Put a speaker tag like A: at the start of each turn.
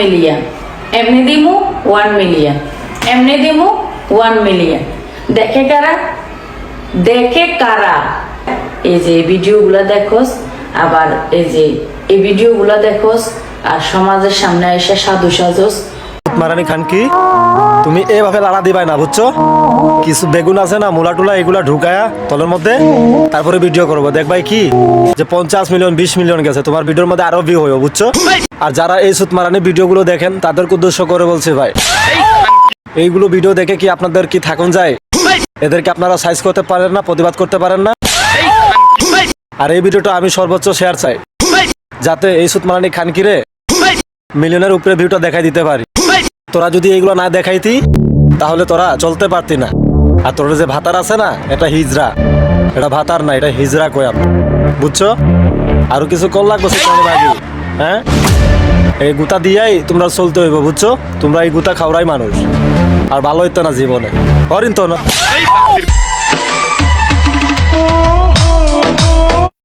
A: million এমনি দিমু 1 million এমনি দিমু 1 মিলিয়ন দেখে কারা এই যে ভিডিওগুলো দেখোস আবার এই ভিডিওগুলো দেখোস আর সমাজের সামনে এসে সাধু সাজোস
B: মারানি খান কি তুমি এভাবে লাড়া দিবাই না বুঝছো কিছু বেগুন আছে না মূলা টুলা এগুলা ঢুকায়া তলের মধ্যে তারপরে ভিডিও করবো দেখবাই কি যে 50 মিলিয়ন 20 মিলিয়ন গেছে তোমার ভিডিওর মধ্যে আরো ভিউ হইব বুঝছো আর যারা এই সুত মারানি ভিডিওগুলো দেখেন তাদেরকে উদ্দেশ্য করে বলছি ভাই এইগুলো ভিডিও দেখে কি আপনাদের কি থাকুন যায় এদেরকে আপনারা সাইজ করতে পারেন না প্রতিবাদ করতে পারেন না আর এই ভিডিওটা আমি সর্বোচ্চ শেয়ার চাই যাতে এই সুত মারানি খান কিরে মিলিয়নের উপরে ভিউটা দেখাই দিতে পারি তোরা যদি এইগুলো না দেখাইতি তাহলে তোরা চলতে পারতি না আর তোর যে ভাতার আছে না এটা হিজরা এটা ভাতার না এটা হিজরা কয়াম বুঝছো আরো কিছু কল লাগবে হ্যাঁ এই গুতা দিয়াই তোমরা চলতে হইব বুঝছো তোমরা এই গুতা খাওয়াই মানুষ আর ভালো হইতো না জীবনে করিন তো না